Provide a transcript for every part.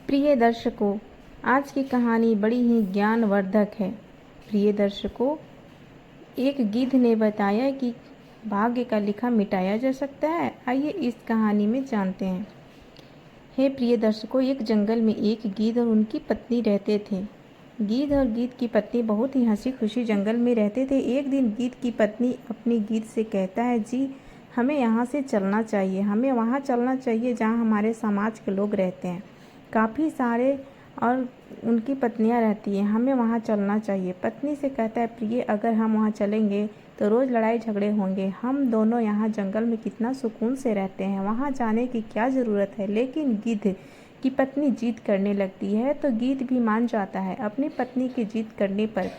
प्रिय दर्शकों, आज की कहानी बड़ी ही ज्ञानवर्धक है। प्रिय दर्शकों, एक गिद्ध ने बताया कि भाग्य का लिखा मिटाया जा सकता है। आइए इस कहानी में जानते हैं। हे प्रिय दर्शकों, एक जंगल में एक गिद्ध और उनकी पत्नी रहते थे। गिद्ध और गिद्ध की पत्नी बहुत ही हंसी खुशी जंगल में रहते थे। एक दिन गिद्ध की पत्नी अपनी गिद्ध से कहता है, जी हमें यहाँ से चलना चाहिए, हमें वहाँ चलना चाहिए जहाँ हमारे समाज के लोग रहते हैं, काफ़ी सारे और उनकी पत्नियां रहती हैं, हमें वहाँ चलना चाहिए। पत्नी से कहता है, प्रिय अगर हम वहाँ चलेंगे तो रोज़ लड़ाई झगड़े होंगे, हम दोनों यहाँ जंगल में कितना सुकून से रहते हैं, वहाँ जाने की क्या ज़रूरत है। लेकिन गिद्ध की पत्नी जिद करने लगती है तो गिद्ध भी मान जाता है। अपनी पत्नी की जिद करने पर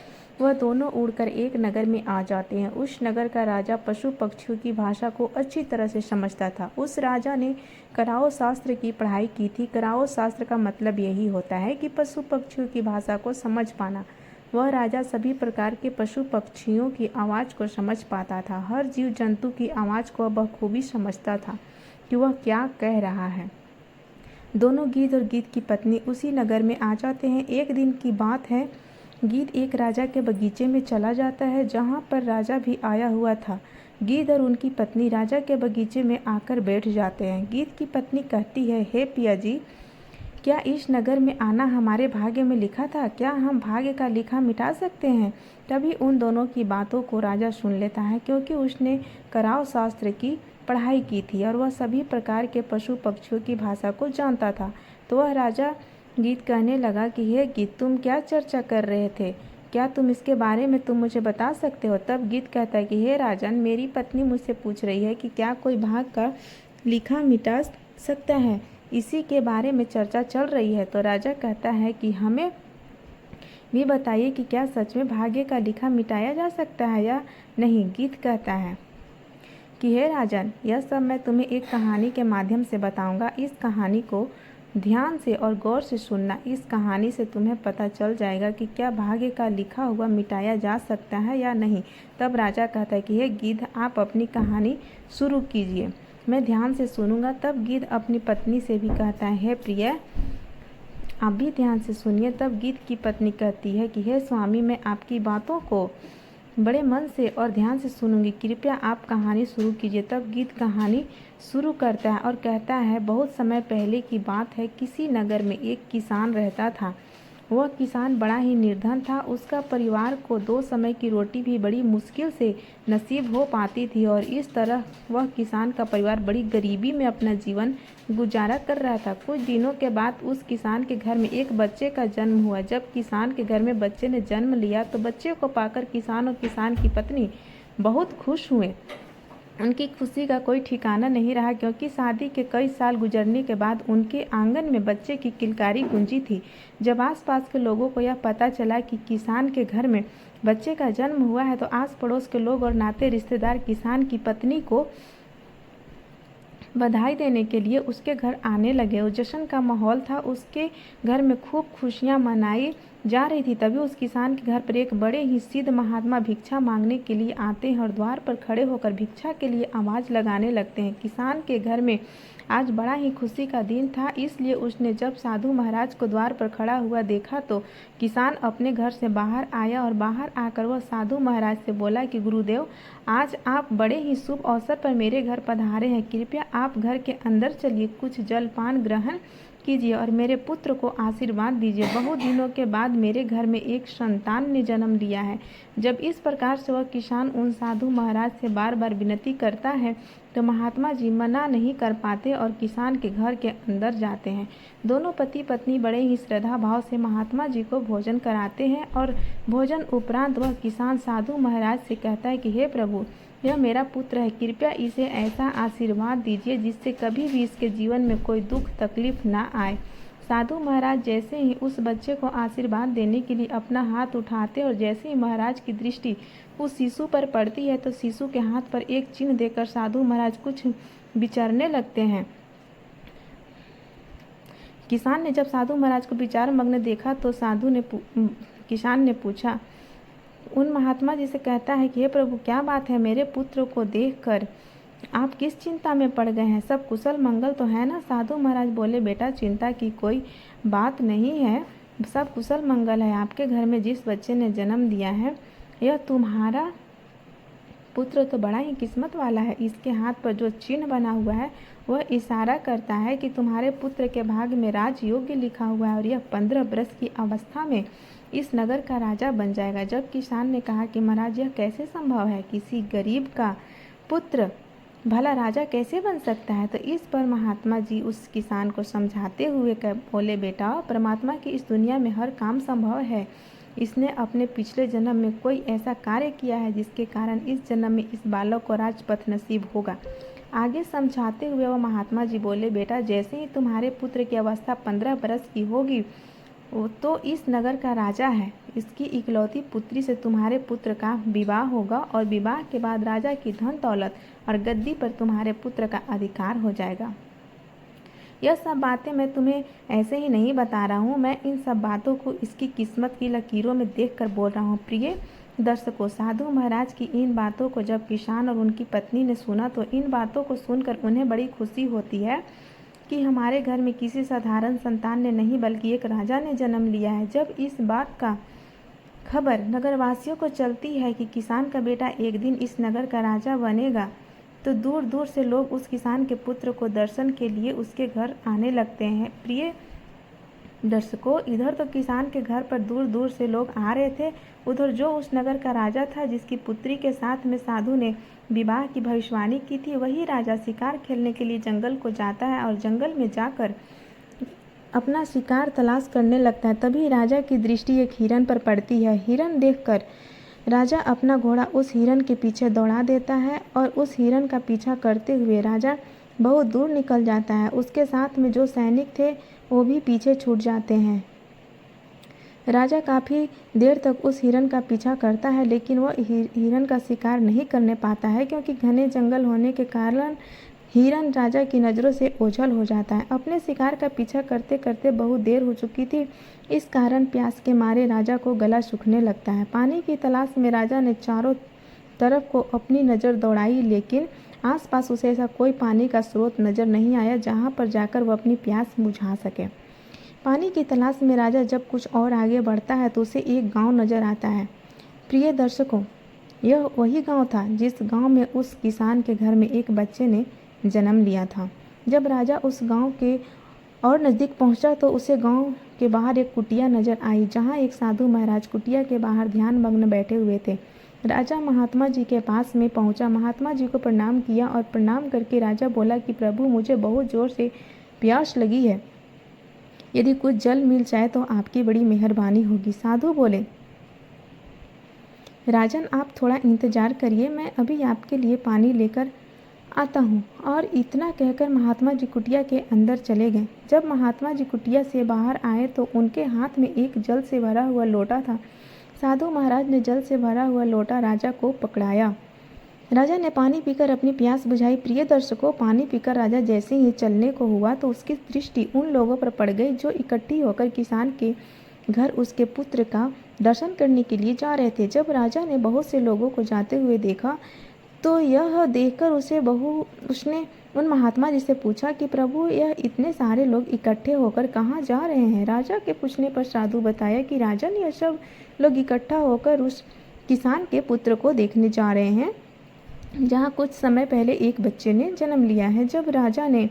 वह दोनों उड़कर एक नगर में आ जाते हैं। उस नगर का राजा पशु पक्षियों की भाषा को अच्छी तरह से समझता था। उस राजा ने कराओ शास्त्र की पढ़ाई की थी। कराओ शास्त्र का मतलब यही होता है कि पशु पक्षियों की भाषा को समझ पाना। वह राजा सभी प्रकार के पशु पक्षियों की आवाज़ को समझ पाता था। हर जीव जंतु की आवाज़ को बखूबी समझता था कि वह क्या कह रहा है। दोनों गिद्ध और गिद्ध की पत्नी उसी नगर में आ जाते हैं। एक दिन की बात है, गिद्ध एक राजा के बगीचे में चला जाता है जहाँ पर राजा भी आया हुआ था। गिद्ध और उनकी पत्नी राजा के बगीचे में आकर बैठ जाते हैं। गिद्ध की पत्नी कहती है, हे पिया जी, क्या इस नगर में आना हमारे भाग्य में लिखा था? क्या हम भाग्य का लिखा मिटा सकते हैं? तभी उन दोनों की बातों को राजा सुन लेता है, क्योंकि उसने कराव शास्त्र की पढ़ाई की थी और वह सभी प्रकार के पशु पक्षियों की भाषा को जानता था। तो वह राजा गिद्ध कहने लगा कि हे गिद्ध, तुम क्या चर्चा कर रहे थे? क्या तुम इसके बारे में तुम मुझे बता सकते हो? तब गिद्ध कहता है कि हे राजन, मेरी पत्नी मुझसे पूछ रही है कि क्या कोई भाग्य का लिखा मिटा सकता है, इसी के बारे में चर्चा चल रही है। तो राजा कहता है कि हमें भी बताइए कि क्या सच में भाग्य का लिखा मिटाया जा सकता है या नहीं। गिद्ध कहता है कि हे राजन, यह सब मैं तुम्हें एक कहानी के माध्यम से बताऊंगा। इस कहानी को ध्यान से और गौर से सुनना। इस कहानी से तुम्हें पता चल जाएगा कि क्या भाग्य का लिखा हुआ मिटाया जा सकता है या नहीं। तब राजा कहता है कि हे गिद्ध, आप अपनी कहानी शुरू कीजिए, मैं ध्यान से सुनूंगा। तब गिद्ध अपनी पत्नी से भी कहता है, हे प्रिय, आप भी ध्यान से सुनिए। तब गिद्ध की पत्नी कहती है कि हे स्वामी, मैं आपकी बातों को बड़े मन से और ध्यान से सुनूंगी, कृपया आप कहानी शुरू कीजिए। तब गिद्ध कहानी शुरू करता है और कहता है, बहुत समय पहले की बात है, किसी नगर में एक किसान रहता था। वह किसान बड़ा ही निर्धन था। उसका परिवार को 2 समय की रोटी भी बड़ी मुश्किल से नसीब हो पाती थी और इस तरह वह किसान का परिवार बड़ी गरीबी में अपना जीवन गुजारा कर रहा था। कुछ दिनों के बाद उस किसान के घर में एक बच्चे का जन्म हुआ। जब किसान के घर में बच्चे ने जन्म लिया तो बच्चे को पाकर किसान और किसान की पत्नी बहुत खुश हुए। उनकी खुशी का कोई ठिकाना नहीं रहा, क्योंकि शादी के कई साल गुजरने के बाद उनके आंगन में बच्चे की किलकारी गूंजी थी। जब आसपास के लोगों को यह पता चला कि किसान के घर में बच्चे का जन्म हुआ है तो आस पड़ोस के लोग और नाते रिश्तेदार किसान की पत्नी को बधाई देने के लिए उसके घर आने लगे। उस जश्न का माहौल था। उसके घर में खूब खुशियां मनाई जा रही थी। तभी उस किसान के घर पर एक बड़े ही सिद्ध महात्मा भिक्षा मांगने के लिए आते हैं और द्वार पर खड़े होकर भिक्षा के लिए आवाज़ लगाने लगते हैं। किसान के घर में आज बड़ा ही खुशी का दिन था, इसलिए उसने जब साधु महाराज को द्वार पर खड़ा हुआ देखा तो किसान अपने घर से बाहर आया और बाहर आकर वह साधु महाराज से बोला कि गुरुदेव, आज आप बड़े ही शुभ अवसर पर मेरे घर पधारे हैं, कृपया आप घर के अंदर चलिए, कुछ जलपान ग्रहण कीजिए और मेरे पुत्र को आशीर्वाद दीजिए। बहुत दिनों के बाद मेरे घर में एक संतान ने जन्म लिया है। जब इस प्रकार से वह किसान उन साधु महाराज से बार बार विनती करता है तो महात्मा जी मना नहीं कर पाते और किसान के घर के अंदर जाते हैं। दोनों पति पत्नी बड़े ही श्रद्धा भाव से महात्मा जी को भोजन कराते हैं और भोजन उपरांत वह किसान साधु महाराज से कहता है कि हे प्रभु, यह मेरा पुत्र है, कृपया इसे ऐसा आशीर्वाद दीजिए जिससे कभी भी इसके जीवन में कोई दुख तकलीफ ना आए। साधु महाराज जैसे ही उस बच्चे को आशीर्वाद देने के लिए अपना हाथ उठाते और जैसे ही महाराज की दृष्टि उस शिशु पर पड़ती है तो शिशु के हाथ पर एक चिन्ह देकर साधु महाराज कुछ विचारने लगते हैं। किसान ने जब साधु महाराज को विचार मग्न देखा तो किसान ने पूछा, उन महात्मा जी से कहता है कि हे प्रभु, क्या बात है? मेरे पुत्र को देखकर आप किस चिंता में पड़ गए हैं? सब कुशल मंगल तो है ना? साधु महाराज बोले, बेटा चिंता की कोई बात नहीं है, सब कुशल मंगल है। आपके घर में जिस बच्चे ने जन्म दिया है, यह तुम्हारा पुत्र तो बड़ा ही किस्मत वाला है। इसके हाथ पर जो चिन्ह बना हुआ है वह इशारा करता है कि तुम्हारे पुत्र के भाग्य में राजयोग्य लिखा हुआ है और यह 15 वर्ष की अवस्था में इस नगर का राजा बन जाएगा। जब किसान ने कहा कि महाराज यह कैसे संभव है, किसी गरीब का पुत्र भला राजा कैसे बन सकता है? तो इस पर महात्मा जी उस किसान को समझाते हुए बोले, बेटा परमात्मा की इस दुनिया में हर काम संभव है। इसने अपने पिछले जन्म में कोई ऐसा कार्य किया है जिसके कारण इस जन्म में इस बालक को राजपथ नसीब होगा। आगे समझाते हुए वह महात्मा जी बोले, बेटा जैसे ही तुम्हारे पुत्र की अवस्था 15 बरस की होगी वो तो इस नगर का राजा है। इसकी इकलौती पुत्री से तुम्हारे पुत्र का विवाह होगा और विवाह के बाद राजा की धन दौलत और गद्दी पर तुम्हारे पुत्र का अधिकार हो जाएगा। यह सब बातें मैं तुम्हें ऐसे ही नहीं बता रहा हूँ, मैं इन सब बातों को इसकी किस्मत की लकीरों में देखकर बोल रहा हूँ। प्रिय दर्शकों, साधु महाराज की इन बातों को जब किसान और उनकी पत्नी ने सुना तो इन बातों को सुनकर उन्हें बड़ी खुशी होती है कि हमारे घर में किसी साधारण संतान ने नहीं बल्कि एक राजा ने जन्म लिया है। जब इस बात का खबर नगरवासियों को चलती है कि किसान का बेटा एक दिन इस नगर का राजा बनेगा, तो दूर दूर से लोग उस किसान के पुत्र को दर्शन के लिए उसके घर आने लगते हैं। प्रिय दर्शकों, इधर तो किसान के घर पर दूर दूर से लोग आ रहे थे, उधर जो उस नगर का राजा था जिसकी पुत्री के साथ में साधु ने विवाह की भविष्यवाणी की थी, वही राजा शिकार खेलने के लिए जंगल को जाता है और जंगल में जाकर अपना शिकार तलाश करने लगता है। तभी राजा की दृष्टि एक हिरन पर पड़ती है। हिरन देखकर राजा अपना घोड़ा उस हिरन के पीछे दौड़ा देता है और उस हिरन का पीछा करते हुए राजा बहुत दूर निकल जाता है। उसके साथ में जो सैनिक थे वो भी पीछे छूट जाते हैं। राजा काफ़ी देर तक उस हिरन का पीछा करता है, लेकिन वह हिरन का शिकार नहीं करने पाता है क्योंकि घने जंगल होने के कारण हिरन राजा की नज़रों से ओझल हो जाता है। अपने शिकार का पीछा करते करते बहुत देर हो चुकी थी, इस कारण प्यास के मारे राजा को गला सूखने लगता है। पानी की तलाश में राजा ने चारों तरफ को अपनी नज़र दौड़ाई, लेकिन आसपास उसे ऐसा कोई पानी का स्रोत नज़र नहीं आया जहाँ पर जाकर वह अपनी प्यास बुझा सके। पानी की तलाश में राजा जब कुछ और आगे बढ़ता है तो उसे एक गांव नज़र आता है। प्रिय दर्शकों, यह वही गांव था जिस गांव में उस किसान के घर में एक बच्चे ने जन्म लिया था। जब राजा उस गांव के और नज़दीक पहुंचा तो उसे गांव के बाहर एक कुटिया नज़र आई जहां एक साधु महाराज कुटिया के बाहर ध्यान मग्न बैठे हुए थे। राजा महात्मा जी के पास में पहुंचा, महात्मा जी को प्रणाम किया और प्रणाम करके राजा बोला कि प्रभु, मुझे बहुत ज़ोर से प्यास लगी है, यदि कुछ जल मिल जाए तो आपकी बड़ी मेहरबानी होगी। साधु बोले, राजन आप थोड़ा इंतज़ार करिए, मैं अभी आपके लिए पानी लेकर आता हूँ। और इतना कहकर महात्मा जी कुटिया के अंदर चले गए। जब महात्मा जी कुटिया से बाहर आए तो उनके हाथ में एक जल से भरा हुआ लोटा था। साधु महाराज ने जल से भरा हुआ लोटा राजा को पकड़ाया। राजा ने पानी पीकर अपनी प्यास बुझाई। प्रिय दर्शकों, पानी पीकर राजा जैसे ही चलने को हुआ तो उसकी दृष्टि उन लोगों पर पड़ गई जो इकट्ठी होकर किसान के घर उसके पुत्र का दर्शन करने के लिए जा रहे थे। जब राजा ने बहुत से लोगों को जाते हुए देखा तो यह देखकर उसने उन महात्मा जी से पूछा कि प्रभु, यह इतने सारे लोग इकट्ठे होकर कहाँ जा रहे हैं? राजा के पूछने पर साधु बताया कि राजन, यह सब लोग इकट्ठा होकर उस किसान के पुत्र को देखने जा रहे हैं जहाँ कुछ समय पहले एक बच्चे ने जन्म लिया है। जब राजा ने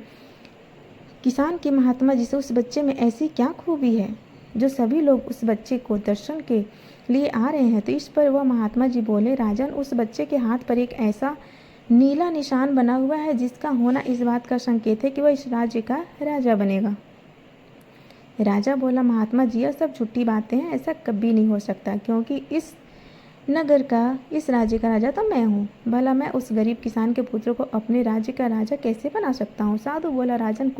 किसान के महात्मा जी से उस बच्चे में ऐसी क्या खूबी है जो सभी लोग उस बच्चे को दर्शन के लिए आ रहे हैं, तो इस पर वह महात्मा जी बोले, राजन, उस बच्चे के हाथ पर एक ऐसा नीला निशान बना हुआ है जिसका होना इस बात का संकेत है कि वह इस राज्य का राजा बनेगा। राजा बोला, महात्मा जी, यह सब झूठी बातें हैं, ऐसा कभी नहीं हो सकता क्योंकि इस नगर का, इस राज्य का राजा तो मैं हूँ। भला मैं उस गरीब किसान के पुत्र को अपने राज्य का राजा कैसे बना सकता हूँ? साधु बोला, राजन,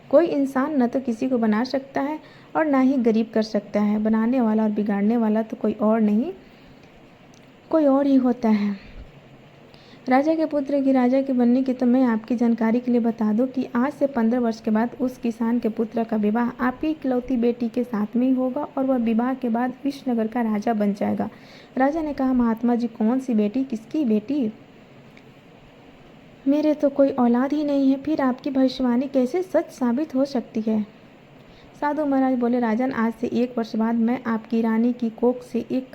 कोई इंसान न तो किसी को बना सकता है और ना ही गरीब कर सकता है। बनाने वाला और बिगाड़ने वाला तो कोई और नहीं, कोई और ही होता है। राजा के पुत्र की राजा के बनने की तो मैं आपकी जानकारी के लिए बता दूं कि आज से 15 वर्ष के बाद उस किसान के पुत्र का विवाह आपकी इकलौती बेटी के साथ में ही होगा और वह विवाह के बाद इस नगर का राजा बन जाएगा। राजा ने कहा, महात्मा जी, कौन सी बेटी, किसकी बेटी? मेरे तो कोई औलाद ही नहीं है, फिर आपकी भविष्यवाणी कैसे सच साबित हो सकती है? साधु महाराज बोले, राजन, आज से 1 वर्ष बाद मैं आपकी रानी की कोख से एक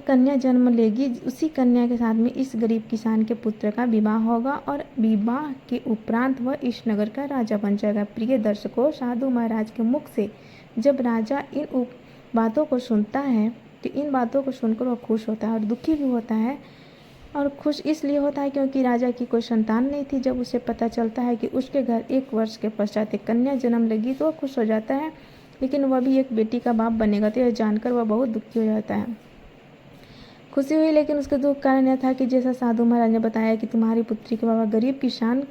कन्या जन्म लेगी। उसी कन्या के साथ में इस गरीब किसान के पुत्र का विवाह होगा और विवाह के उपरांत वह इस नगर का राजा बन जाएगा। प्रिय दर्शकों, साधु महाराज के मुख से जब राजा इन बातों को सुनता है तो इन बातों को सुनकर वह खुश होता है और दुखी भी होता है। और खुश इसलिए होता है क्योंकि राजा की कोई संतान नहीं थी। जब उसे पता चलता है कि उसके घर 1 वर्ष के पश्चात एक कन्या जन्म लेगी तो वह खुश हो जाता है, लेकिन वह भी एक बेटी का बाप बनेगा तो यह जानकर वह बहुत दुखी हो जाता है। खुशी हुई, लेकिन उसके दुख का कारण यह था कि जैसा साधु महाराज ने बताया कि तुम्हारी पुत्री के बाबा गरीब किसान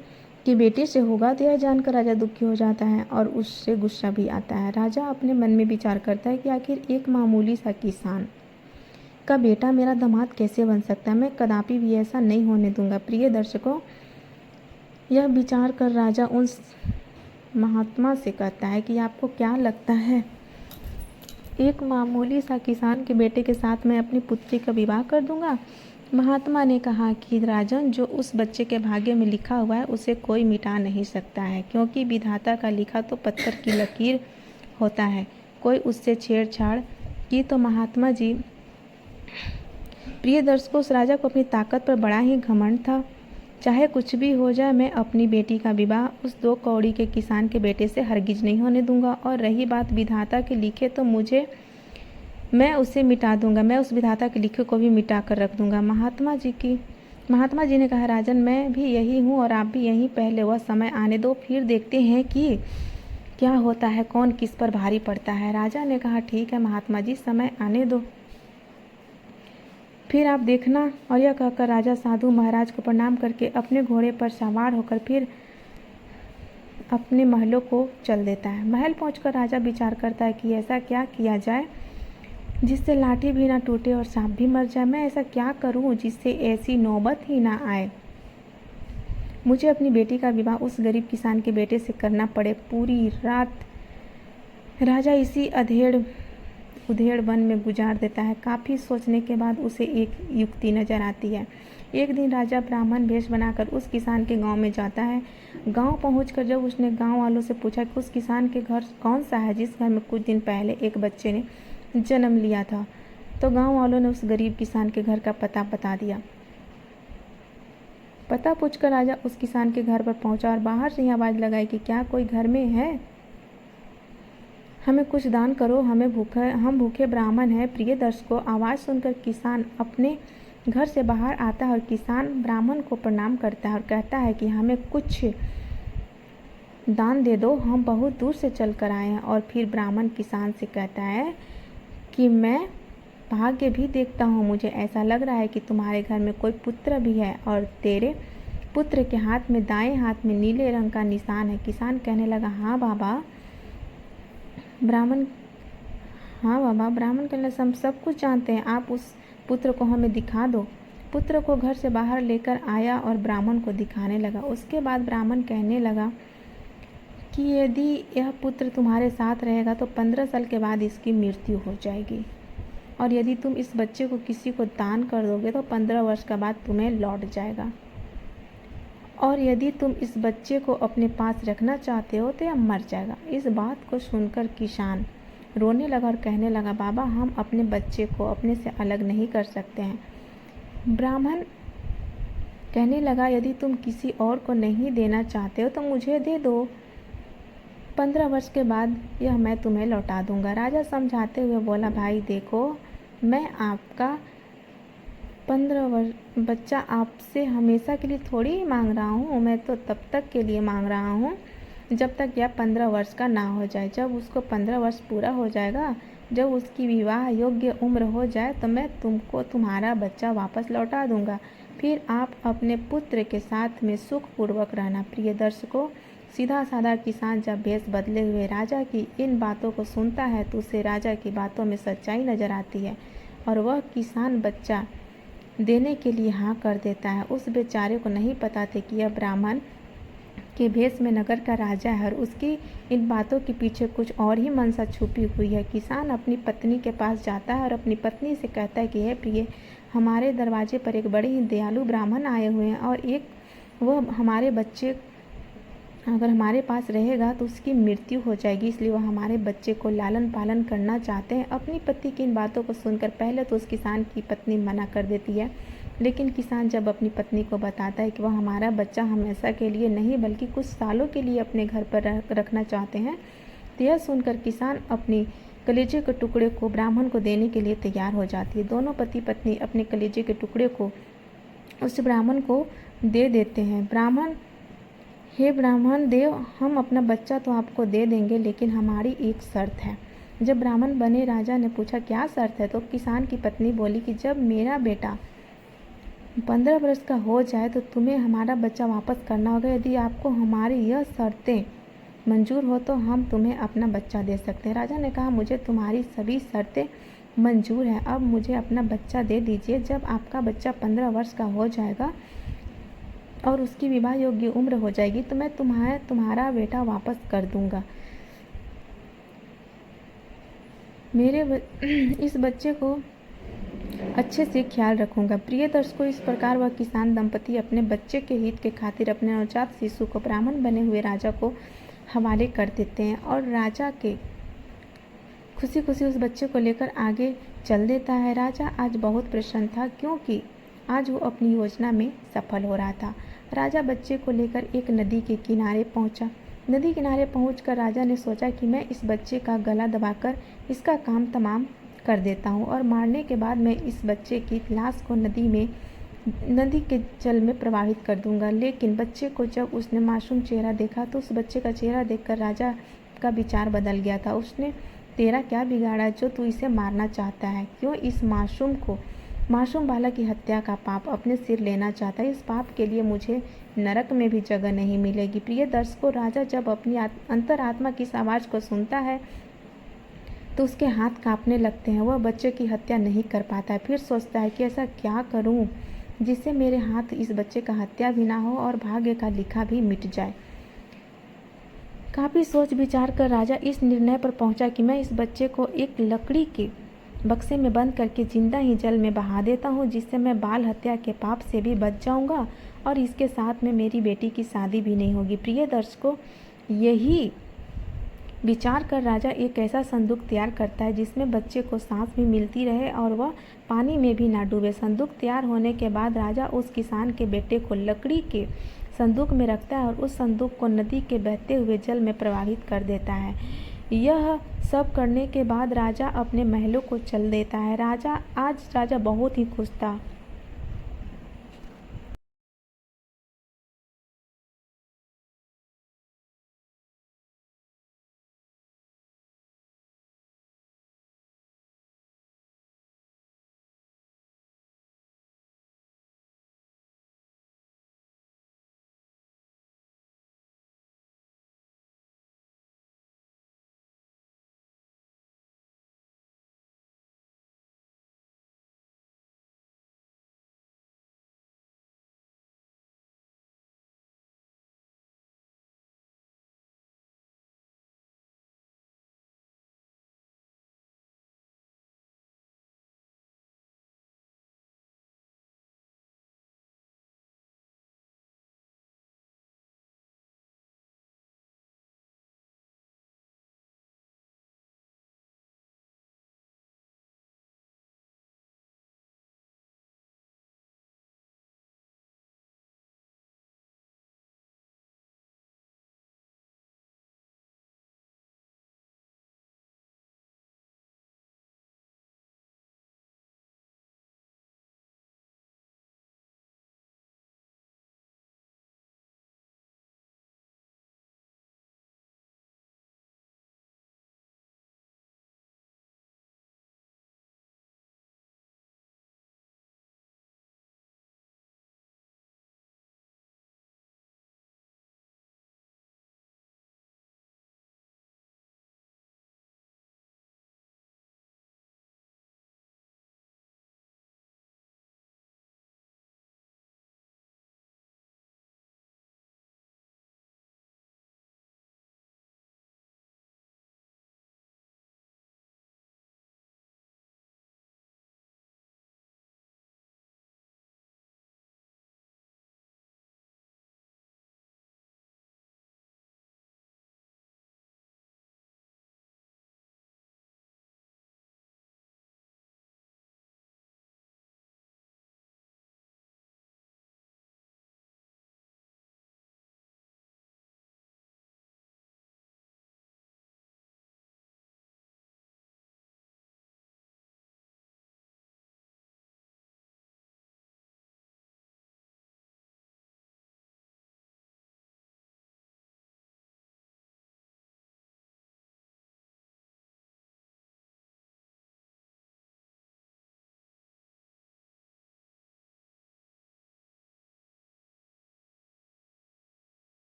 की बेटी से होगा, तो यह जानकर राजा दुखी हो जाता है और उससे गुस्सा भी आता है। राजा अपने मन में विचार करता है कि आखिर एक मामूली सा किसान का बेटा मेरा दामाद कैसे बन सकता है? मैं कदापि भी ऐसा नहीं होने दूंगा। प्रिय दर्शकों, यह विचार कर राजा उस महात्मा से कहता है कि आपको क्या लगता है, एक मामूली सा किसान के बेटे के साथ मैं अपनी पुत्री का विवाह कर दूंगा? महात्मा ने कहा कि राजन, जो उस बच्चे के भाग्य में लिखा हुआ है उसे कोई मिटा नहीं सकता है, क्योंकि विधाता का लिखा तो पत्थर की लकीर होता है। कोई उससे छेड़छाड़ की तो महात्मा जी। प्रिय दर्शकों, उस राजा को अपनी ताकत पर बड़ा ही घमंड था। चाहे कुछ भी हो जाए, मैं अपनी बेटी का विवाह उस 2 कौड़ी के किसान के बेटे से हरगिज नहीं होने दूंगा। और रही बात विधाता के लिखे, तो मैं उसे मिटा दूंगा। मैं उस विधाता के लिखे को भी मिटा कर रख दूंगा। महात्मा जी ने कहा, राजन, मैं भी यही हूँ और आप भी यही। पहले वह समय आने दो, फिर देखते हैं कि क्या होता है, कौन किस पर भारी पड़ता है। राजा ने कहा, ठीक है महात्मा जी, समय आने दो, फिर आप देखना। और यह कहकर राजा साधु महाराज को प्रणाम करके अपने घोड़े पर सवार होकर फिर अपने महलों को चल देता है। महल पहुंचकर राजा विचार करता है कि ऐसा क्या किया जाए जिससे लाठी भी ना टूटे और सांप भी मर जाए। मैं ऐसा क्या करूं जिससे ऐसी नौबत ही ना आए। मुझे अपनी बेटी का विवाह उस गरीब किसान के बेटे से करना पड़े। पूरी रात राजा इसी उधेड़ वन में गुजार देता है। काफ़ी सोचने के बाद उसे एक युक्ति नजर आती है। एक दिन राजा ब्राह्मण वेश बनाकर उस किसान के गांव में जाता है। गांव पहुंचकर जब उसने गांव वालों से पूछा कि उस किसान के घर कौन सा है जिस घर में कुछ दिन पहले एक बच्चे ने जन्म लिया था, तो गांव वालों ने उस गरीब किसान के घर का पता बता दिया। पता पूछकर राजा उस किसान के घर पर पहुंचा और बाहर से ही आवाज़ लगाई कि क्या कोई घर में है, हमें कुछ दान करो, हम भूखे ब्राह्मण हैं। प्रिय दर्शकों, आवाज़ सुनकर किसान अपने घर से बाहर आता है और किसान ब्राह्मण को प्रणाम करता है और कहता है कि हमें कुछ दान दे दो, हम बहुत दूर से चल कर आए हैं। और फिर ब्राह्मण किसान से कहता है कि मैं भाग्य भी देखता हूँ, मुझे ऐसा लग रहा है कि तुम्हारे घर में कोई पुत्र भी है और तेरे पुत्र के हाथ में, दाएं हाथ में नीले रंग का निशान है। किसान कहने लगा, हाँ बाबा। ब्राह्मण कहने लगा, हम सब कुछ जानते हैं, आप उस पुत्र को हमें दिखा दो। पुत्र को घर से बाहर लेकर आया और ब्राह्मण को दिखाने लगा। उसके बाद ब्राह्मण कहने लगा कि यदि यह पुत्र तुम्हारे साथ रहेगा तो 15 साल के बाद इसकी मृत्यु हो जाएगी, और यदि तुम इस बच्चे को किसी को दान कर दोगे तो 15 वर्ष के बाद तुम्हें लौट जाएगा, और यदि तुम इस बच्चे को अपने पास रखना चाहते हो तो यह मर जाएगा। इस बात को सुनकर किसान रोने लगा और कहने लगा, बाबा, हम अपने बच्चे को अपने से अलग नहीं कर सकते हैं। ब्राह्मण कहने लगा, यदि तुम किसी और को नहीं देना चाहते हो तो मुझे दे दो, 15 वर्ष के बाद यह मैं तुम्हें लौटा दूंगा। राजा समझाते हुए बोला, भाई देखो, मैं आपका 15 वर्ष बच्चा आपसे हमेशा के लिए थोड़ी ही मांग रहा हूँ, मैं तो तब तक के लिए मांग रहा हूँ जब तक यह 15 वर्ष का ना हो जाए। जब उसको 15 वर्ष पूरा हो जाएगा, जब उसकी विवाह योग्य उम्र हो जाए, तो मैं तुमको तुम्हारा बच्चा वापस लौटा दूंगा, फिर आप अपने पुत्र के साथ में सुखपूर्वक रहना। प्रिय दर्शकों, सीधा साधा किसान जब भेष बदले हुए राजा की इन बातों को सुनता है तो उसे राजा की बातों में सच्चाई नजर आती है और वह किसान बच्चा देने के लिए हाँ कर देता है। उस बेचारे को नहीं पता था कि यह ब्राह्मण के भेष में नगर का राजा है और उसकी इन बातों के पीछे कुछ और ही मंशा छुपी हुई है। किसान अपनी पत्नी के पास जाता है और अपनी पत्नी से कहता है कि हे प्रिय, हमारे दरवाजे पर एक बड़े ही दयालु ब्राह्मण आए हुए हैं और वह हमारे बच्चे अगर हमारे पास रहेगा तो उसकी मृत्यु हो जाएगी, इसलिए वह हमारे बच्चे को लालन पालन करना चाहते हैं। अपनी पति की इन बातों को सुनकर पहले तो उस किसान की पत्नी मना कर देती है, लेकिन किसान जब अपनी पत्नी को बताता है कि वह हमारा बच्चा हमेशा के लिए नहीं बल्कि कुछ सालों के लिए अपने घर पर रखना चाहते हैं, तो यह सुनकर किसान अपनी कलेजे के टुकड़े को ब्राह्मण को देने के लिए तैयार हो जाती है। दोनों पति पत्नी अपने कलेजे के टुकड़े को उस ब्राह्मण को दे देते हैं। हे ब्राह्मण देव, हम अपना बच्चा तो आपको दे देंगे, लेकिन हमारी एक शर्त है। जब ब्राह्मण बने राजा ने पूछा क्या शर्त है, तो किसान की पत्नी बोली कि जब मेरा बेटा 15 वर्ष का हो जाए तो तुम्हें हमारा बच्चा वापस करना होगा। यदि आपको हमारी यह शर्तें मंजूर हो तो हम तुम्हें अपना बच्चा दे सकते हैं। राजा ने कहा मुझे तुम्हारी सभी शर्तें मंजूर हैं, अब मुझे अपना बच्चा दे दीजिए। जब आपका बच्चा 15 वर्ष का हो जाएगा और उसकी विवाह योग्य उम्र हो जाएगी तो मैं तुम्हारा बेटा वापस कर दूंगा। इस बच्चे को अच्छे से ख्याल रखूंगा। प्रिय दर्शकों, इस प्रकार वह किसान दंपति अपने बच्चे के हित के खातिर अपने नवजात शिशु को ब्राह्मण बने हुए राजा को हवाले कर देते हैं और राजा के खुशी खुशी उस बच्चे को लेकर आगे चल देता है। राजा आज बहुत प्रसन्न था क्योंकि आज वो अपनी योजना में सफल हो रहा था। राजा बच्चे को लेकर एक नदी के किनारे पहुंचा। नदी किनारे पहुंचकर राजा ने सोचा कि मैं इस बच्चे का गला दबाकर इसका काम तमाम कर देता हूं और मारने के बाद मैं इस बच्चे की लाश को नदी के जल में प्रवाहित कर दूंगा। लेकिन बच्चे को जब उसने मासूम चेहरा देखा तो उस बच्चे का चेहरा देखकर राजा का विचार बदल गया था। उसने तेरा क्या बिगाड़ा जो तू इसे मारना चाहता है? क्यों इस मासूम बालक की हत्या का पाप अपने सिर लेना चाहता है? इस पाप के लिए मुझे नरक में भी जगह नहीं मिलेगी। प्रिय दर्शकों, राजा जब अपनी अंतरात्मा की इस आवाज़ को सुनता है तो उसके हाथ कांपने लगते हैं। वह बच्चे की हत्या नहीं कर पाता है। फिर सोचता है कि ऐसा क्या करूं जिससे मेरे हाथ इस बच्चे का हत्या भी ना हो और भाग्य का लिखा भी मिट जाए। काफ़ी सोच विचार कर राजा इस निर्णय पर पहुंचा कि मैं इस बच्चे को एक लकड़ी के बक्से में बंद करके जिंदा ही जल में बहा देता हूँ, जिससे मैं बाल हत्या के पाप से भी बच जाऊंगा और इसके साथ में मेरी बेटी की शादी भी नहीं होगी। प्रिय दर्शकों, यही विचार कर राजा एक ऐसा संदूक तैयार करता है जिसमें बच्चे को सांस भी मिलती रहे और वह पानी में भी ना डूबे। संदूक तैयार होने के बाद राजा उस किसान के बेटे को लकड़ी के संदूक में रखता है और उस संदूक को नदी के बहते हुए जल में प्रवाहित कर देता है। यह सब करने के बाद राजा अपने महलों को चल देता है। राजा बहुत ही खुश था।